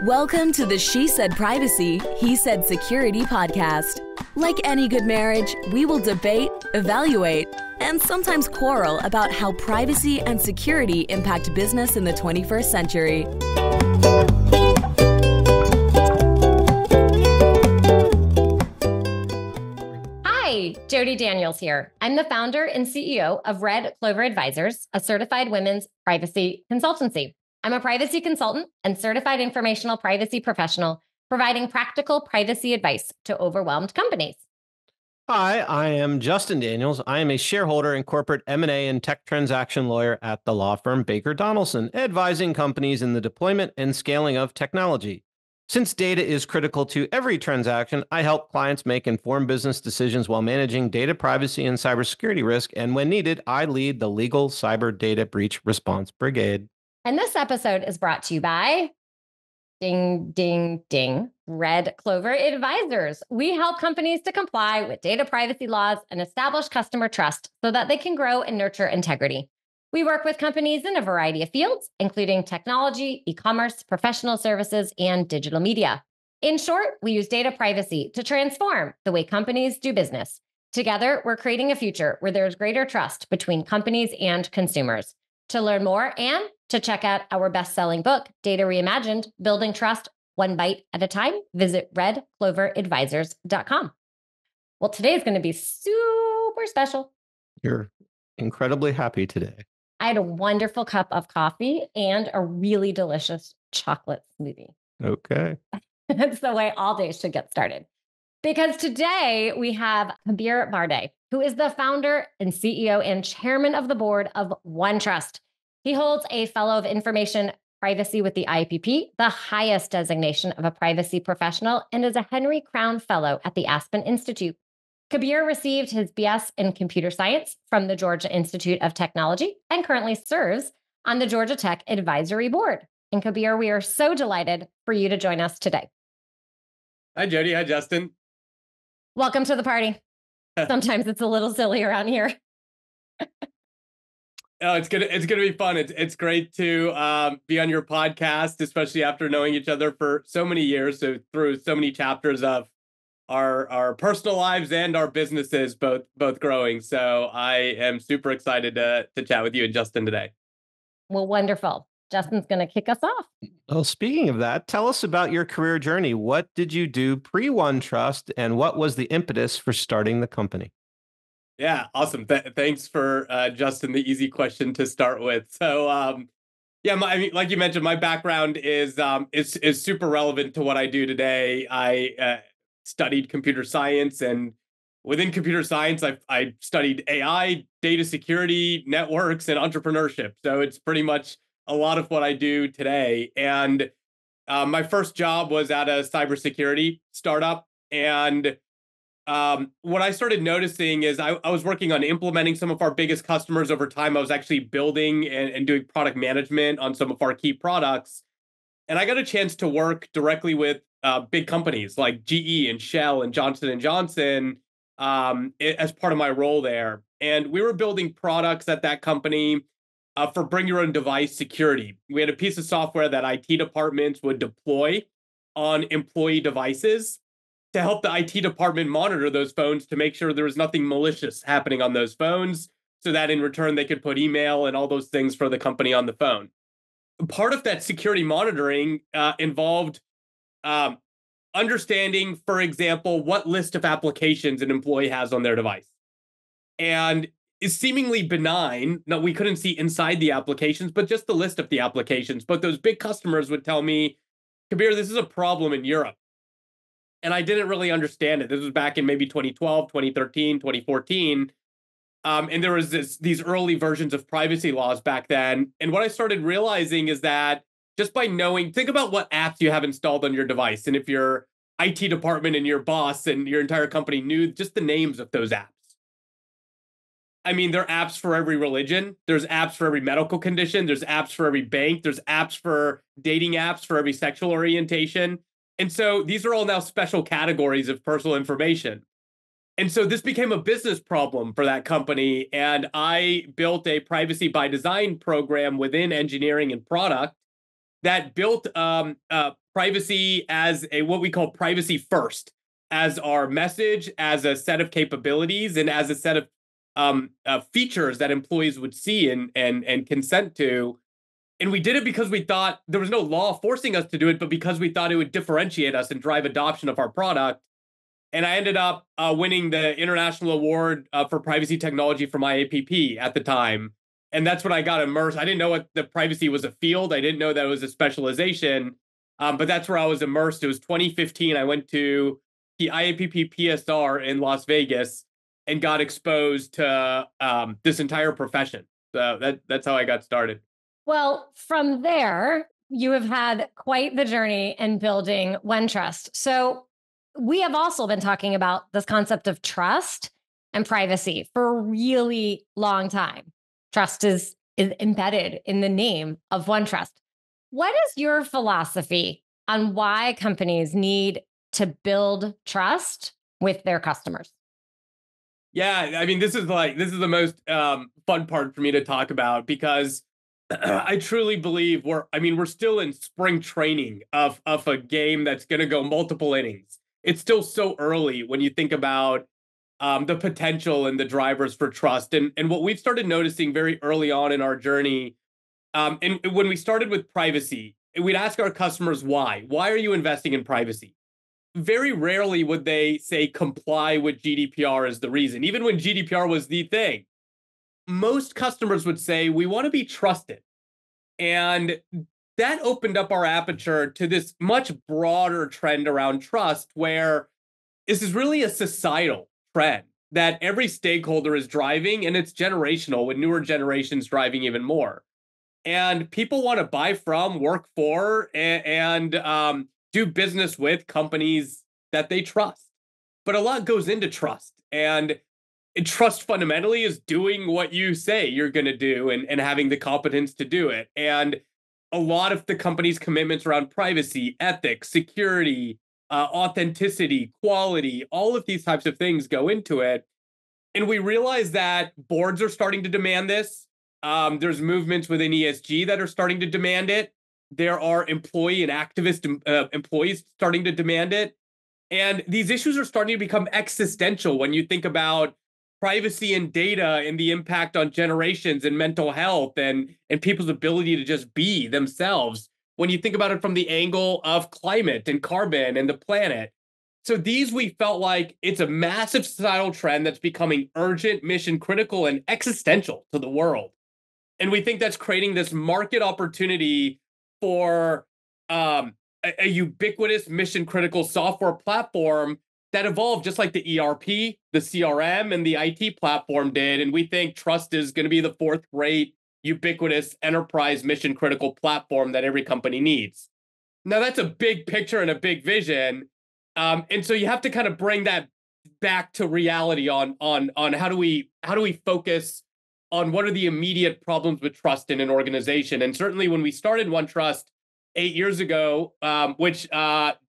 Welcome to the She Said Privacy, He Said Security podcast. Like any good marriage, we will debate, evaluate, and sometimes quarrel about how privacy and security impact business in the 21st century. Hi, Jody Daniels here. I'm the founder and CEO of Clover Advisors, a certified women's privacy consultancy. I'm a privacy consultant and certified informational privacy professional, providing practical privacy advice to overwhelmed companies. Hi, I am Justin Daniels. I am a shareholder and corporate M&A and tech transaction lawyer at the law firm Baker Donaldson, advising companies in the deployment and scaling of technology. Since data is critical to every transaction, I help clients make informed business decisions while managing data privacy and cybersecurity risk. And when needed, I lead the legal cyber data breach response brigade. And this episode is brought to you by ding, ding, ding, Red Clover Advisors. We help companies to comply with data privacy laws and establish customer trust so that they can grow and nurture integrity. We work with companies in a variety of fields, including technology, e-commerce, professional services, and digital media. In short, we use data privacy to transform the way companies do business. Together, we're creating a future where there's greater trust between companies and consumers. To learn more and to check out our best-selling book, Data Reimagined, Building Trust One Bite at a Time, visit redcloveradvisors.com. Well, today is going to be super special. You're incredibly happy today. I had a wonderful cup of coffee and a really delicious chocolate smoothie. Okay. That's the way all days should get started. Because today we have Kabir Barday, who is the founder and CEO and chairman of the board of OneTrust. He holds a Fellow of Information Privacy with the IAPP, the highest designation of a privacy professional, and is a Henry Crown Fellow at the Aspen Institute. Kabir received his BS in computer science from the Georgia Institute of Technology and currently serves on the Georgia Tech Advisory Board. And Kabir, we are so delighted for you to join us today. Hi, Jody. Hi, Justin. Welcome to the party. Sometimes it's a little silly around here. Oh, it's gonna be fun. It's great to be on your podcast, especially after knowing each other for so many years, so through so many chapters of our personal lives and our businesses, both growing. So I am super excited to chat with you and Justin today. Well, wonderful. Justin's going to kick us off. Well, speaking of that, tell us about your career journey. What did you do pre-OneTrust, and what was the impetus for starting the company? Yeah, awesome. Thanks for Justin, the easy question to start with. So, like you mentioned, my background is super relevant to what I do today. I studied computer science, and within computer science, I studied AI, data security, networks, and entrepreneurship. So it's pretty much a lot of what I do today. And my first job was at a cybersecurity startup. And what I started noticing is I was working on implementing some of our biggest customers over time. I was actually building and doing product management on some of our key products. And I got a chance to work directly with big companies like GE and Shell and Johnson & Johnson as part of my role there. And we were building products at that company for bring your own device security. We had a piece of software that IT departments would deploy on employee devices to help the IT department monitor those phones to make sure there was nothing malicious happening on those phones, so that in return they could put email and all those things for the company on the phone. Part of that security monitoring involved understanding, for example, what list of applications an employee has on their device. And is seemingly benign. No, we couldn't see inside the applications, but just the list of the applications. But those big customers would tell me, Kabir, this is a problem in Europe. And I didn't really understand it. This was back in maybe 2012, 2013, 2014. And there was these early versions of privacy laws back then. And what I started realizing is that just by knowing, think about what apps you have installed on your device. And if your IT department and your boss and your entire company knew just the names of those apps. I mean, there are apps for every religion. There's apps for every medical condition. There's apps for every bank. There's apps for dating apps for every sexual orientation. And so these are all now special categories of personal information. And so this became a business problem for that company. And I built a privacy by design program within engineering and product that built privacy as what we call privacy first, as our message, as a set of capabilities, and as a set of features that employees would see and consent to. And we did it because we thought there was no law forcing us to do it, but because we thought it would differentiate us and drive adoption of our product. And I ended up winning the international award for privacy technology from IAPP at the time. And that's when I got immersed. I didn't know what the privacy was a field. I didn't know that it was a specialization, but that's where I was immersed. It was 2015. I went to the IAPP PSR in Las Vegas and got exposed to this entire profession. So that's how I got started. Well, from there, you have had quite the journey in building OneTrust. So we have also been talking about this concept of trust and privacy for a really long time. Trust is embedded in the name of OneTrust. What is your philosophy on why companies need to build trust with their customers? Yeah, I mean, this is the most fun part for me to talk about, because I truly believe we're still in spring training of a game that's going to go multiple innings. It's still so early when you think about the potential and the drivers for trust. And what we've started noticing very early on in our journey, and when we started with privacy, we'd ask our customers why. Why are you investing in privacy? Very rarely would they say comply with GDPR is the reason, even when GDPR was the thing. Most customers would say, we want to be trusted. And that opened up our aperture to this much broader trend around trust, where this is really a societal trend that every stakeholder is driving, and it's generational, with newer generations driving even more. And people want to buy from, work for, and do business with companies that they trust. But a lot goes into trust. And trust fundamentally is doing what you say you're going to do, and having the competence to do it. And a lot of the company's commitments around privacy, ethics, security, authenticity, quality, all of these types of things go into it. And we realize that boards are starting to demand this. There's movements within ESG that are starting to demand it. There are employee and activist employees starting to demand it. And these issues are starting to become existential when you think about privacy and data and the impact on generations and mental health and people's ability to just be themselves, when you think about it from the angle of climate and carbon and the planet. So we felt like it's a massive societal trend that's becoming urgent, mission critical, and existential to the world. And we think that's creating this market opportunity for a ubiquitous mission critical software platform that evolved just like the ERP, the CRM, and the IT platform did. And we think trust is going to be the fourth great ubiquitous enterprise mission critical platform that every company needs. Now, that's a big picture and a big vision. And so you have to kind of bring that back to reality on how do we focus on what are the immediate problems with trust in an organization. And certainly when we started OneTrust 8 years ago, which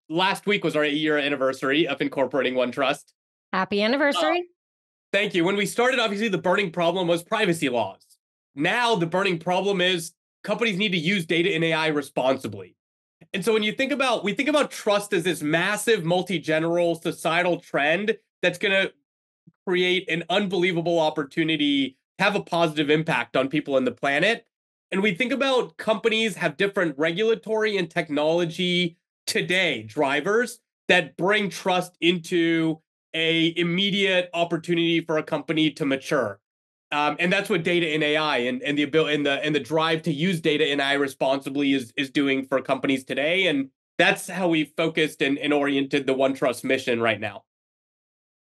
last week was our 8-year anniversary of incorporating OneTrust. Happy anniversary. Thank you. When we started, obviously, the burning problem was privacy laws. Now, the burning problem is companies need to use data and AI responsibly. And so when we think about trust as this massive, multi-general societal trend that's going to create an unbelievable opportunity to have a positive impact on people and the planet. And we think about companies have different regulatory and technology today drivers that bring trust into a immediate opportunity for a company to mature. And that's what data and AI and the ability and the drive to use data and AI responsibly is doing for companies today. And that's how we focused and oriented the OneTrust mission right now.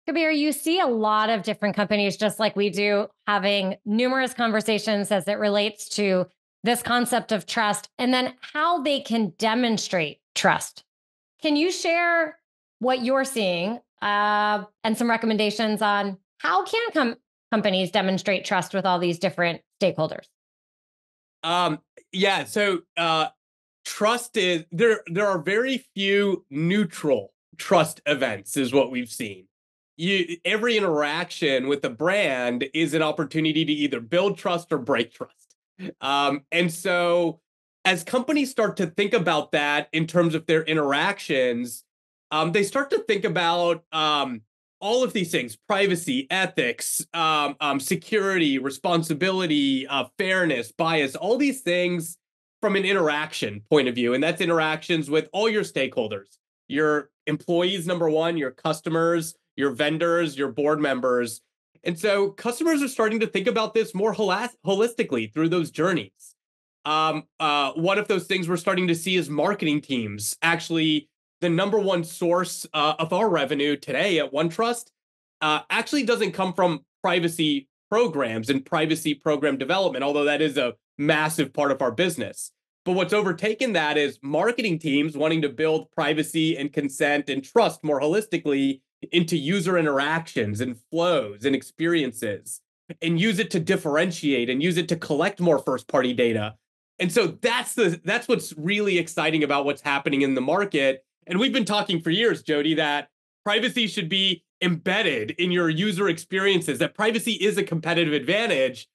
Kabir, you see a lot of different companies, just like we do, having numerous conversations as it relates to this concept of trust and then how they can demonstrate trust. Can you share what you're seeing and some recommendations on how can companies demonstrate trust with all these different stakeholders? Yeah. So trust is there are very few neutral trust events, is what we've seen. Every interaction with a brand is an opportunity to either build trust or break trust. And so as companies start to think about that in terms of their interactions, they start to think about all of these things: privacy, ethics, security, responsibility, fairness, bias, all these things from an interaction point of view. And that's interactions with all your stakeholders, your employees, number one, your customers, your vendors, your board members. And so customers are starting to think about this more holistically through those journeys. One of those things we're starting to see is marketing teams. Actually, the number one source of our revenue today at OneTrust actually doesn't come from privacy programs and privacy program development, although that is a massive part of our business. But what's overtaken that is marketing teams wanting to build privacy and consent and trust more holistically into user interactions and flows and experiences, and use it to differentiate and use it to collect more first-party data. And so that's what's really exciting about what's happening in the market. And we've been talking for years, Jody, that privacy should be embedded in your user experiences, that privacy is a competitive advantage.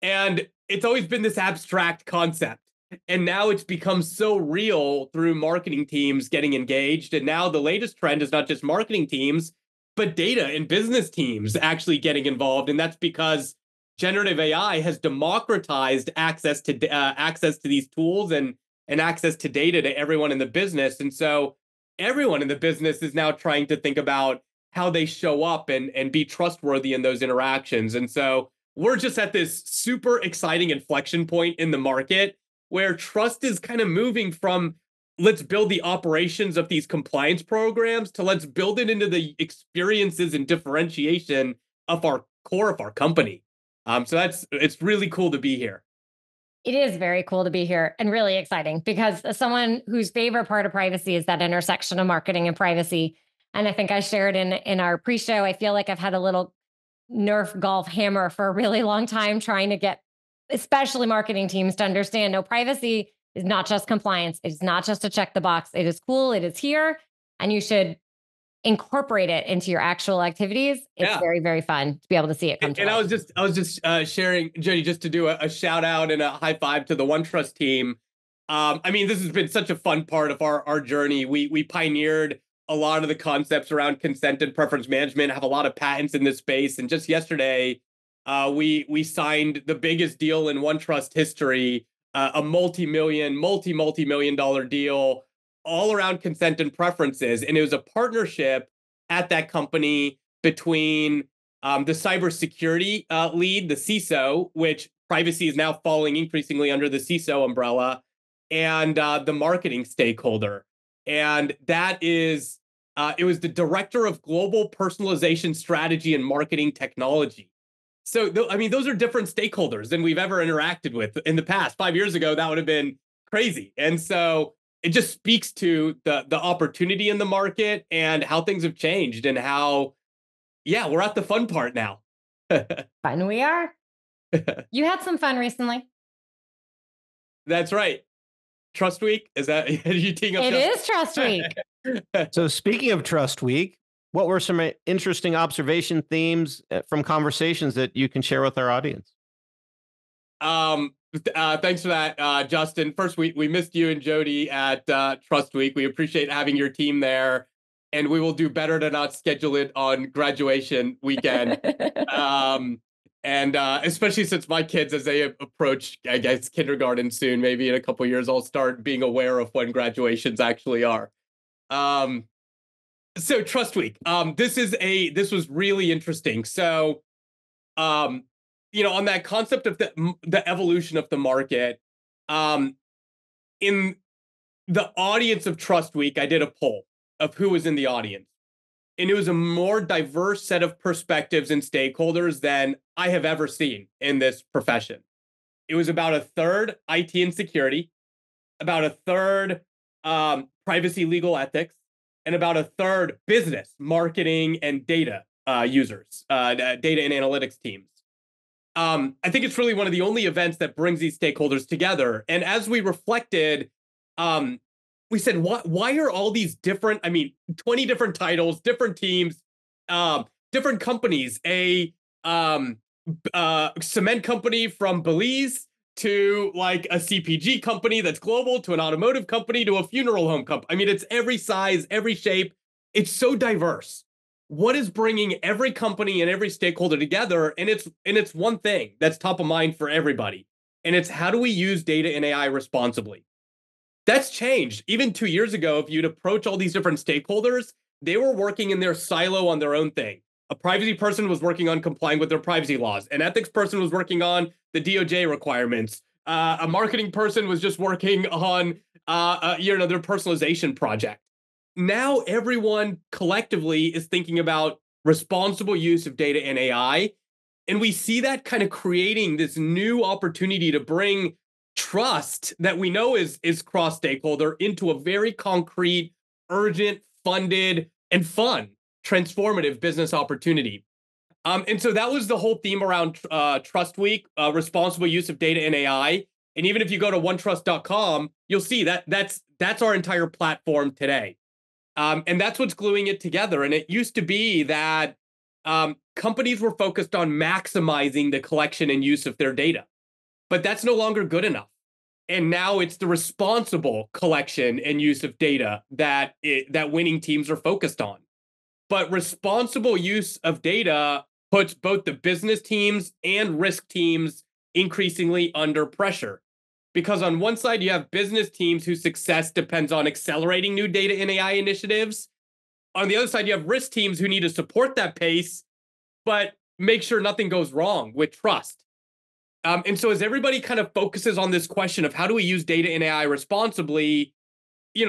And it's always been this abstract concept. And now it's become so real through marketing teams getting engaged. And now the latest trend is not just marketing teams, but data and business teams actually getting involved. And that's because generative AI has democratized access to these tools and access to data to everyone in the business. And so everyone in the business is now trying to think about how they show up and be trustworthy in those interactions. And so we're just at this super exciting inflection point in the market where trust is kind of moving from let's build the operations of these compliance programs to let's build it into the experiences and differentiation of our core of our company. So it's really cool to be here. It is very cool to be here and really exciting because as someone whose favorite part of privacy is that intersection of marketing and privacy. And I think I shared in our pre-show, I feel like I've had a little Nerf golf hammer for a really long time trying to get especially marketing teams to understand no, privacy is not just compliance. It's not just to check the box. It is cool. It is here. And you should incorporate it into your actual activities. It's very, very fun to be able to see it come to life. I was just sharing, Jody, just to do a shout out and a high five to the OneTrust team. I mean, this has been such a fun part of our journey. We pioneered a lot of the concepts around consent and preference management, have a lot of patents in this space. And just yesterday, we signed the biggest deal in OneTrust history, a multi-million dollar deal all around consent and preferences. And it was a partnership at that company between the cybersecurity lead, the CISO, which privacy is now falling increasingly under the CISO umbrella, and the marketing stakeholder. And that is, it was the director of global personalization strategy and marketing technology. So, I mean, those are different stakeholders than we've ever interacted with in the past. 5 years ago, that would have been crazy. And so it just speaks to the opportunity in the market and how things have changed and how, yeah, we're at the fun part now. Fun we are. You had some fun recently. That's right. Trust Week? Is that, are you teeing up? It is Trust Week. So speaking of Trust Week, what were some interesting observation themes from conversations that you can share with our audience? Thanks for that, Justin. First, we missed you and Jody at Trust Week. We appreciate having your team there, and we will do better to not schedule it on graduation weekend. And especially since my kids, as they approach, I guess, kindergarten soon, maybe in a couple of years, I'll start being aware of when graduations actually are. So Trust Week, this was really interesting. So, you know, on that concept of the evolution of the market, in the audience of Trust Week, I did a poll of who was in the audience. And it was a more diverse set of perspectives and stakeholders than I have ever seen in this profession. It was about a third IT and security, about a third privacy, legal ethics, and about a third business, marketing, and data users, data and analytics teams. I think it's really one of the only events that brings these stakeholders together. And as we reflected, we said, why are all these different, 20 different titles, different teams, different companies, a cement company from Belize to like a CPG company that's global, to an automotive company, to a funeral home company. I mean, it's every size, every shape. It's so diverse. What is bringing every company and every stakeholder together? And it's one thing that's top of mind for everybody. And it's how do we use data and AI responsibly? That's changed. Even 2 years ago, if you'd approach all these different stakeholders, they were working in their silo on their own thing. A privacy person was working on complying with their privacy laws. An ethics person was working on the DOJ requirements. A marketing person was just working on their personalization project. Now everyone collectively is thinking about responsible use of data and AI. And we see that kind of creating this new opportunity to bring trust that we know is cross-stakeholder into a very concrete, urgent, funded, and fun, transformative business opportunity. And so that was the whole theme around TrustWeek, responsible use of data and AI. And even if you go to OneTrust.com, you'll see that that's our entire platform today. And that's what's gluing it together. And it used to be that companies were focused on maximizing the collection and use of their data. But that's no longer good enough. And now it's the responsible collection and use of data that winning teams are focused on. But responsible use of data puts both the business teams and risk teams increasingly under pressure. Because on one side, you have business teams whose success depends on accelerating new data and AI initiatives. On the other side, you have risk teams who need to support that pace, but make sure nothing goes wrong with trust. And so as everybody kind of focuses on this question of how do we use data and AI responsibly,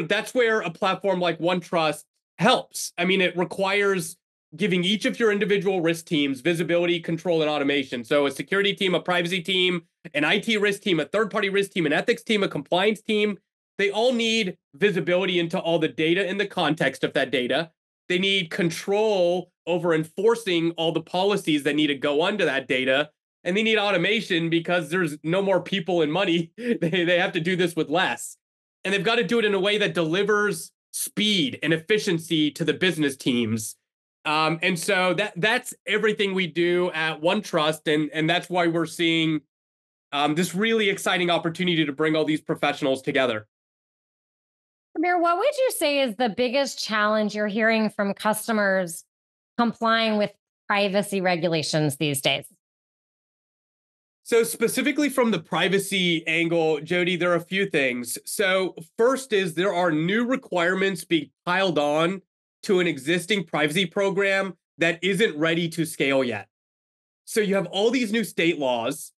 that's where a platform like OneTrust helps. I mean, it requires giving each of your individual risk teams visibility, control, and automation. So a security team, a privacy team, an IT risk team, a third-party risk team, an ethics team, a compliance team, they all need visibility into all the data and the context of that data. They need control over enforcing all the policies that need to go onto that data. And they need automation because there's no more people and money. They have to do this with less. And they've got to do it in a way that delivers speed and efficiency to the business teams. And so that's everything we do at OneTrust. And that's why we're seeing this really exciting opportunity to bring all these professionals together. Kabir, what would you say is the biggest challenge you're hearing from customers complying with privacy regulations these days? So specifically from the privacy angle, Jody, there are a few things. So first is there are new requirements being piled on to an existing privacy program that isn't ready to scale yet. So you have all these new state laws,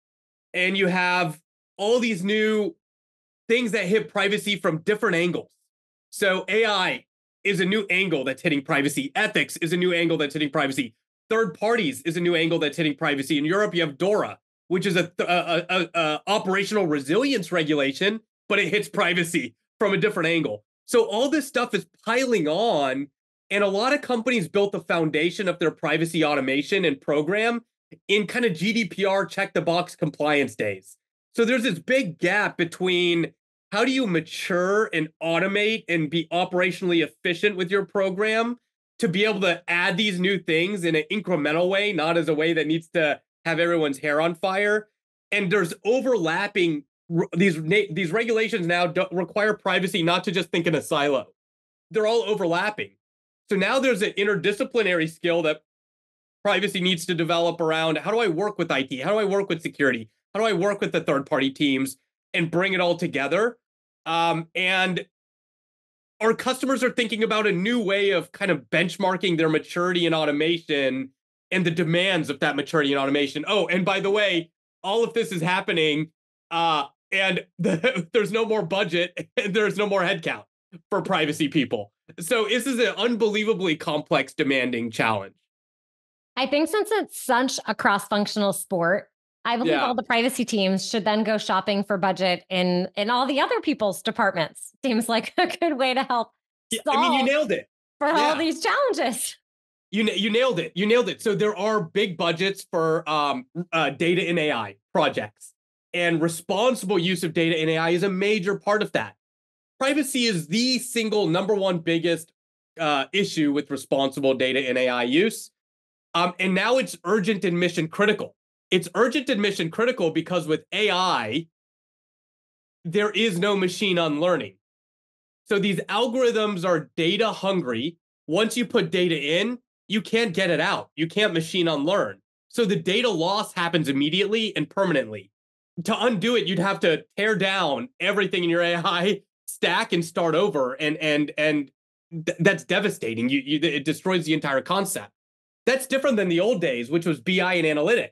and you have all these new things that hit privacy from different angles. So AI is a new angle that's hitting privacy. Ethics is a new angle that's hitting privacy. Third parties is a new angle that's hitting privacy. In Europe, you have DORA, which is a operational resilience regulation, but it hits privacy from a different angle. So all this stuff is piling on, and a lot of companies built the foundation of their privacy automation and program in kind of GDPR check the box compliance days. So there's this big gap between how do you mature and automate and be operationally efficient with your program to be able to add these new things in an incremental way, not as a way that needs to have everyone's hair on fire. And there's overlapping, these regulations now don't require privacy not to just think in a silo. They're all overlapping. So now there's an interdisciplinary skill that privacy needs to develop around how do I work with IT? How do I work with security? How do I work with the third-party teams and bring it all together? And our customers are thinking about a new way of kind of benchmarking their maturity and automation and the demands of that maturity and automation. Oh, and by the way, all of this is happening and there's no more budget and there's no more headcount for privacy people. So this is an unbelievably complex, demanding challenge. I think since it's such a cross-functional sport, I believe all the privacy teams should then go shopping for budget in all the other people's departments. Seems like a good way to help solve you nailed it. For all these challenges. You nailed it. You nailed it. So there are big budgets for data and AI projects, and responsible use of data and AI is a major part of that. Privacy is the single number one biggest issue with responsible data and AI use. And now it's urgent and mission critical. It's urgent and mission critical because with AI, there is no machine unlearning. So these algorithms are data hungry. Once you put data in, you can't get it out. You can't machine unlearn. So the data loss happens immediately and permanently. To undo it, you'd have to tear down everything in your AI stack and start over. And that's devastating. It destroys the entire concept. That's different than the old days, which was BI and analytics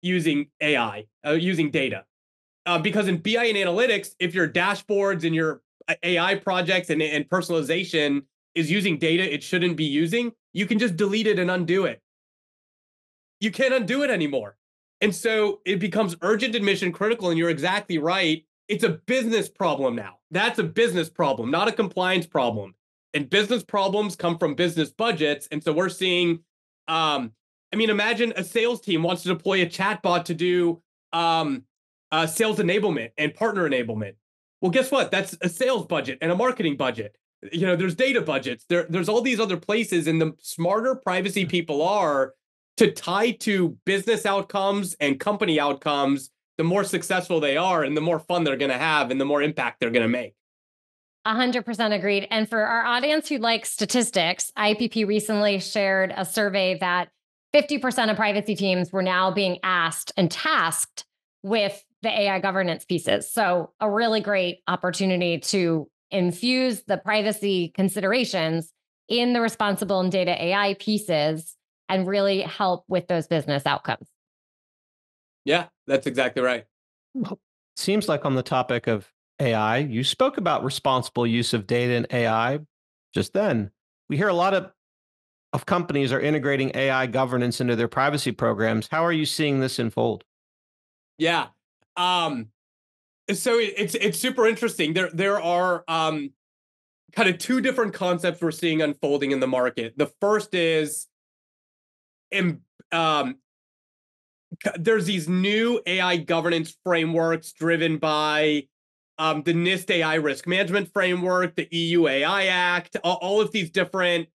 using AI, using data. Because in BI and analytics, if your dashboards and your AI projects and personalization is using data it shouldn't be using, you can just delete it and undo it. You can't undo it anymore. And so it becomes urgent and mission critical. And you're exactly right. It's a business problem now. That's a business problem, not a compliance problem. And business problems come from business budgets. And so we're seeing, imagine a sales team wants to deploy a chatbot to do sales enablement and partner enablement. Well, guess what? That's a sales budget and a marketing budget. There's data budgets. There's all these other places. And the smarter privacy people are to tie to business outcomes and company outcomes, the more successful they are and the more fun they're going to have and the more impact they're going to make. 100% agreed. And for our audience who likes statistics, IAPP recently shared a survey that 50% of privacy teams were now being asked and tasked with the AI governance pieces. So a really great opportunity to infuse the privacy considerations in the responsible and data AI pieces and really help with those business outcomes. Yeah, that's exactly right. Seems like on the topic of AI, you spoke about responsible use of data and AI just then. We hear a lot of companies are integrating AI governance into their privacy programs. How are you seeing this unfold? Yeah. So it's super interesting. There are kind of two different concepts we're seeing unfolding in the market. The first is there's these new AI governance frameworks driven by the NIST AI risk management framework, the EU AI Act, all of these different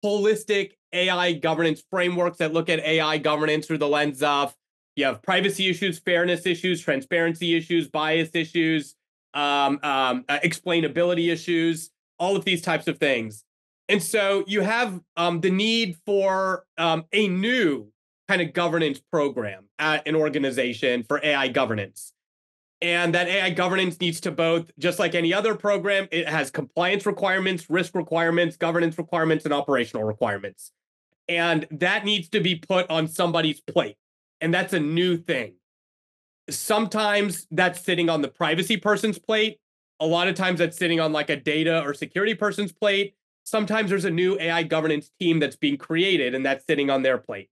holistic AI governance frameworks that look at AI governance through the lens of you have privacy issues, fairness issues, transparency issues, bias issues, explainability issues, all of these types of things. And so you have the need for a new kind of governance program at an organization for AI governance. And that AI governance needs to both, just like any other program, it has compliance requirements, risk requirements, governance requirements, and operational requirements. And that needs to be put on somebody's plate. And that's a new thing. Sometimes that's sitting on the privacy person's plate. A lot of times that's sitting on like a data or security person's plate. Sometimes there's a new AI governance team that's being created and that's sitting on their plate.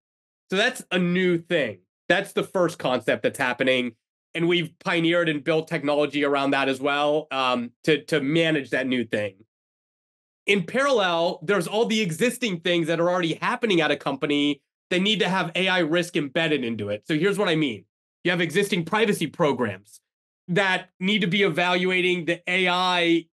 So that's a new thing. That's the first concept that's happening. And we've pioneered and built technology around that as well to manage that new thing. In parallel, there's all the existing things that are already happening at a company that need to have AI risk embedded into it. So here's what I mean. You have existing privacy programs that need to be evaluating the AI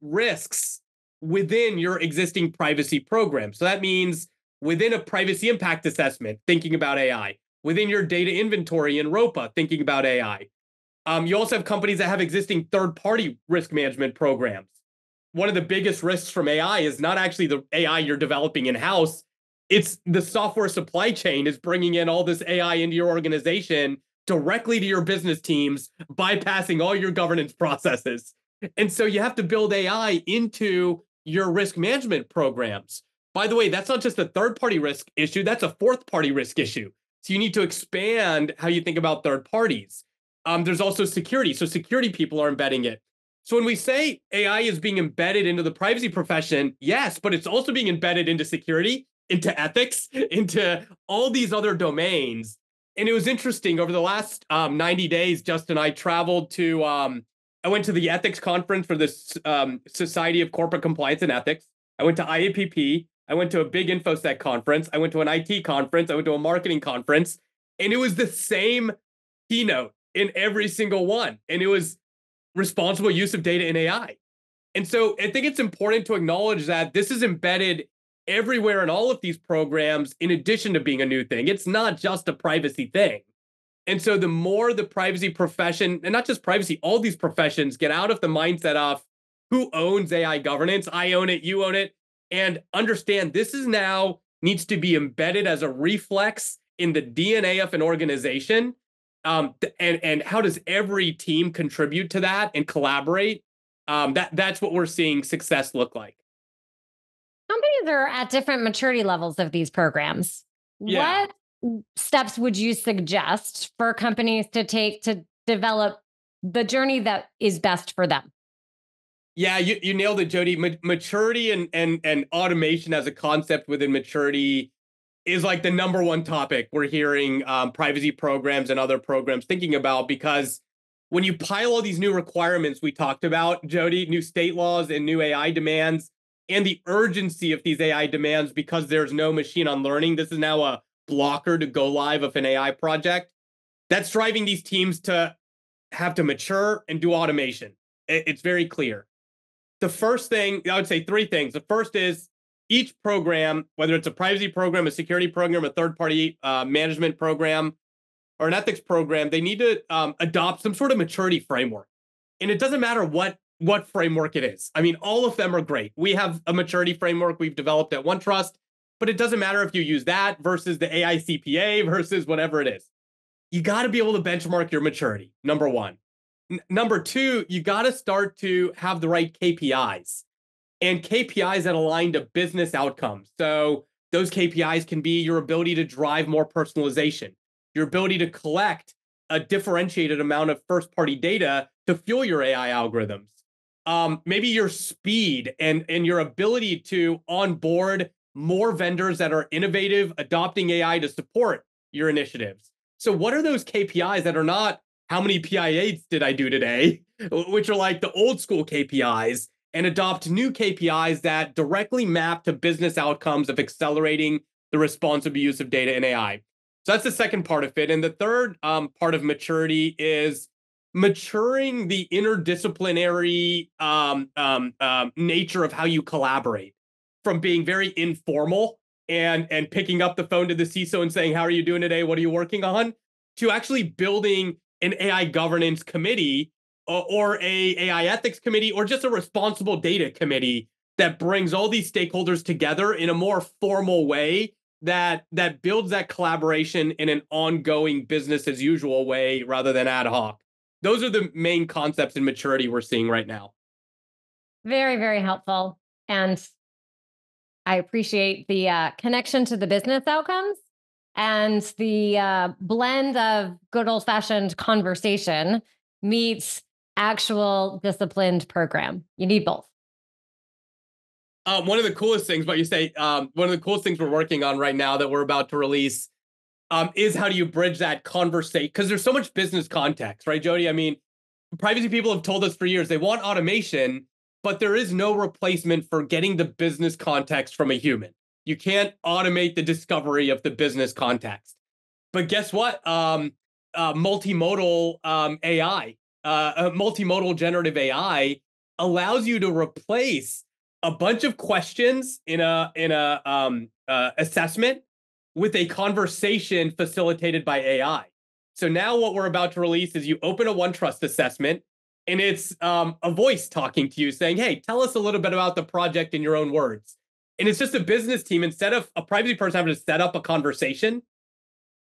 risks within your existing privacy program. So that means within a privacy impact assessment, thinking about AI. Within your data inventory in ROPA, thinking about AI. You also have companies that have existing third-party risk management programs. One of the biggest risks from AI is not actually the AI you're developing in-house. It's the software supply chain is bringing in all this AI into your organization directly to your business teams, bypassing all your governance processes. And so you have to build AI into your risk management programs. By the way, that's not just a third-party risk issue, that's a fourth-party risk issue. So you need to expand how you think about third parties. There's also security. So security people are embedding it. So when we say AI is being embedded into the privacy profession, yes, but it's also being embedded into security, into ethics, into all these other domains. And it was interesting over the last 90 days, Justin and I traveled to, I went to the ethics conference for this Society of Corporate Compliance and Ethics. I went to IAPP. I went to a big InfoSec conference. I went to an IT conference. I went to a marketing conference. And it was the same keynote in every single one. And it was responsible use of data in AI. And so I think it's important to acknowledge that this is embedded everywhere in all of these programs, in addition to being a new thing. It's not just a privacy thing. And so the more the privacy profession, and not just privacy, all these professions get out of the mindset of who owns AI governance, I own it, you own it, and understand this is now needs to be embedded as a reflex in the DNA of an organization. And how does every team contribute to that and collaborate? That's what we're seeing success look like. Companies are at different maturity levels of these programs. Yeah. What steps would you suggest for companies to take to develop the journey that is best for them? Yeah, you nailed it, Jody. Maturity and automation as a concept within maturity is like the number one topic we're hearing privacy programs and other programs thinking about, because when you pile all these new requirements we talked about, Jody, new state laws and new AI demands, and the urgency of these AI demands because there's no machine on learning, this is now a blocker to go live of an AI project. That's driving these teams to have to mature and do automation. It's very clear. The first thing, I would say three things. The first is each program, whether it's a privacy program, a security program, a third-party management program, or an ethics program, they need to adopt some sort of maturity framework. And it doesn't matter what framework it is. I mean, all of them are great. We have a maturity framework we've developed at OneTrust, but it doesn't matter if you use that versus the AI CPA versus whatever it is. You got to be able to benchmark your maturity, number one. Number two, you got to start to have the right KPIs and KPIs that align to business outcomes. So those KPIs can be your ability to drive more personalization, your ability to collect a differentiated amount of first-party data to fuel your AI algorithms. Maybe your speed and your ability to onboard more vendors that are innovative, adopting AI to support your initiatives. So what are those KPIs that are not how many PI8s did I do today, which are like the old school KPIs, and adopt new KPIs that directly map to business outcomes of accelerating the responsible use of data and AI. So that's the second part of it. And the third part of maturity is maturing the interdisciplinary nature of how you collaborate, from being very informal and picking up the phone to the CISO and saying, how are you doing today? What are you working on? To actually building an AI governance committee or a AI ethics committee or just a responsible data committee that brings all these stakeholders together in a more formal way that builds that collaboration in an ongoing business as usual way rather than ad hoc. Those are the main concepts in maturity we're seeing right now. Very, very helpful. And I appreciate the connection to the business outcomes and the blend of good old-fashioned conversation meets actual disciplined program. You need both. One of the coolest things, but you say one of the coolest things we're working on right now that we're about to release is how do you bridge that conversation? Because there's so much business context, right, Jody? I mean, privacy people have told us for years they want automation, but there is no replacement for getting the business context from a human. You can't automate the discovery of the business context. But guess what? Multimodal AI, multimodal generative AI allows you to replace a bunch of questions in a assessment with a conversation facilitated by AI. So now what we're about to release is you open a OneTrust assessment, and it's a voice talking to you saying, hey, tell us a little bit about the project in your own words. And it's just a business team. Instead of a privacy person having to set up a conversation,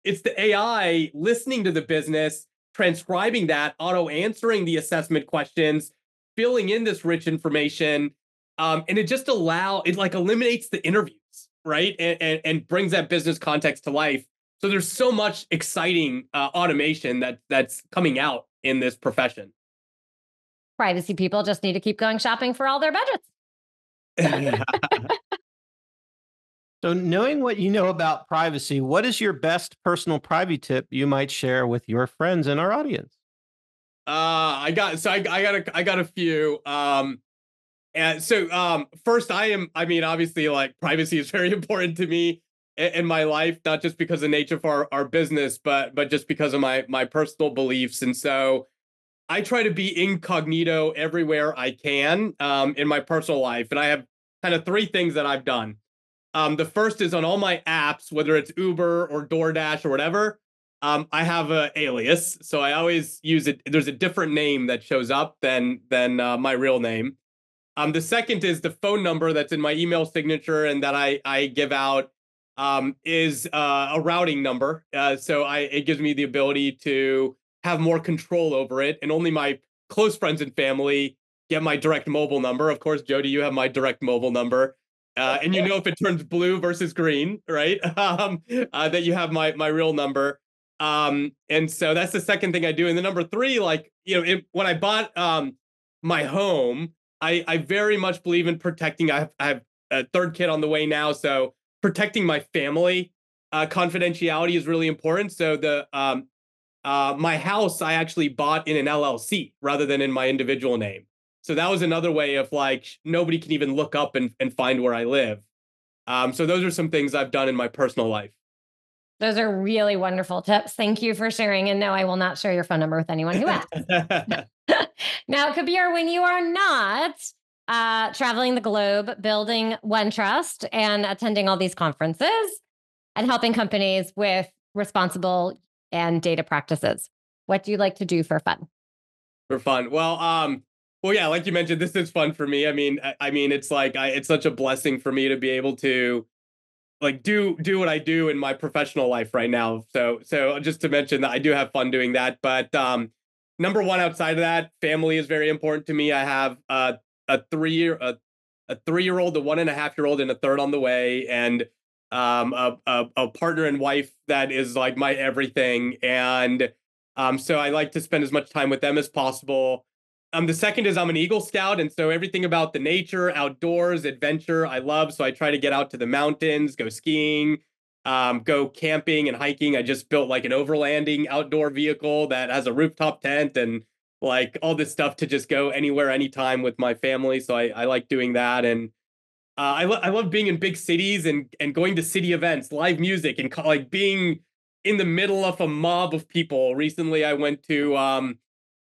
it's the AI listening to the business, transcribing that, auto-answering the assessment questions, filling in this rich information. And it just eliminates the interviews, right? And brings that business context to life. So there's so much exciting automation that's coming out in this profession. Privacy people just need to keep going shopping for all their budgets. So knowing what you know about privacy, what is your best personal privacy tip you might share with your friends in our audience? I got a few. And so first, obviously, like, privacy is very important to me in my life, not just because of the nature of our business, but just because of my personal beliefs. And so I try to be incognito everywhere I can in my personal life. And I have kind of three things that I've done. The first is on all my apps, whether it's Uber or DoorDash or whatever, I have an alias, so I always use it. There's a different name that shows up than my real name. The second is the phone number that's in my email signature and that I give out is a routing number. So it gives me the ability to have more control over it, and only my close friends and family get my direct mobile number. Of course, Jody, you have my direct mobile number. And you know if it turns blue versus green, right? That you have my real number. And so that's the second thing I do. And the number three, like, when I bought my home, I very much believe in protecting. I have a third kid on the way now, so protecting my family confidentiality is really important. So my house I actually bought in an LLC rather than in my individual name. So that was another way of like nobody can even look up and find where I live. So those are some things I've done in my personal life. Those are really wonderful tips. Thank you for sharing. And no, I will not share your phone number with anyone who asks. Now, Kabir, when you are not traveling the globe, building OneTrust and attending all these conferences and helping companies with responsible and data practices, what do you like to do for fun? For fun? Well, yeah, like you mentioned, this is fun for me. I mean, it's like it's such a blessing for me to be able to like do what I do in my professional life right now. So just to mention that I do have fun doing that. But number one, outside of that, family is very important to me. I have a 3-year-old, a 1.5-year-old, and a third on the way, and a partner and wife that is like my everything. And so I like to spend as much time with them as possible. The second is I'm an Eagle Scout, and so everything about the nature, outdoors, adventure, I love. So I try to get out to the mountains, go skiing, go camping and hiking. I just built like an overlanding outdoor vehicle that has a rooftop tent and like all this stuff to just go anywhere, anytime with my family. So I like doing that. And I love being in big cities and going to city events, live music, and like being in the middle of a mob of people. Recently, I went to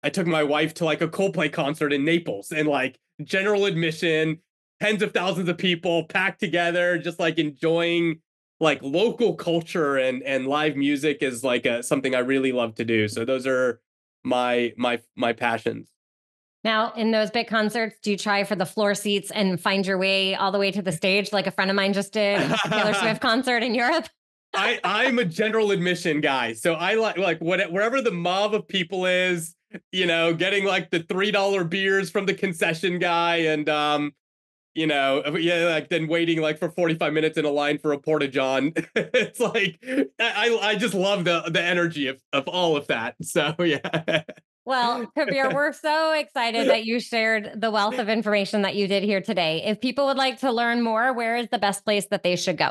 I took my wife to like a Coldplay concert in Naples, and like general admission, tens of thousands of people packed together, just like enjoying like local culture and live music is like something I really love to do. So those are my passions. Now, in those big concerts, do you try for the floor seats and find your way all the way to the stage like a friend of mine just did at the Taylor Swift concert in Europe? I'm a general admission guy. So I like wherever the mob of people is, getting like the $3 beers from the concession guy and, like then waiting like for 45 minutes in a line for a Porta-John. It's like, I just love the energy of all of that. So, yeah. Well, Kabir, we're so excited that you shared the wealth of information that you did here today. If people would like to learn more, where is the best place that they should go?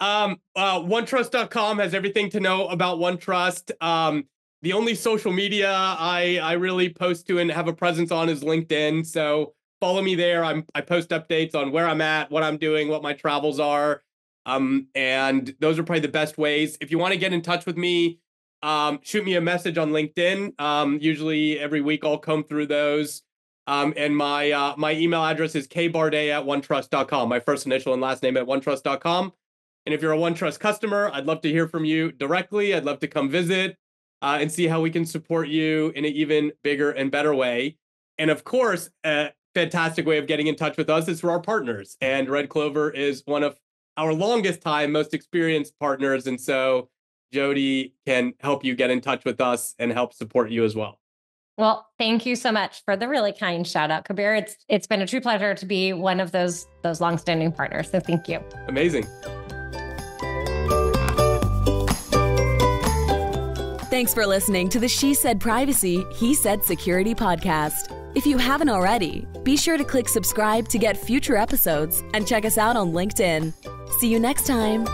OneTrust.com has everything to know about OneTrust. The only social media I really post to and have a presence on is LinkedIn. So follow me there. I post updates on where I'm at, what I'm doing, what my travels are. And those are probably the best ways. If you want to get in touch with me, shoot me a message on LinkedIn. Usually every week I'll comb through those. And my email address is kbarday@onetrust.com. My first initial and last name at onetrust.com. And if you're a OneTrust customer, I'd love to hear from you directly. I'd love to come visit and see how we can support you in an even bigger and better way. And of course, a fantastic way of getting in touch with us is through our partners. And Red Clover is one of our longest time, most experienced partners. And so Jody can help you get in touch with us and help support you as well. Well, thank you so much for the really kind shout out, Kabir. It's been a true pleasure to be one of those longstanding partners. So thank you. Amazing. Thanks for listening to the She Said Privacy, He Said Security podcast. If you haven't already, be sure to click subscribe to get future episodes and check us out on LinkedIn. See you next time.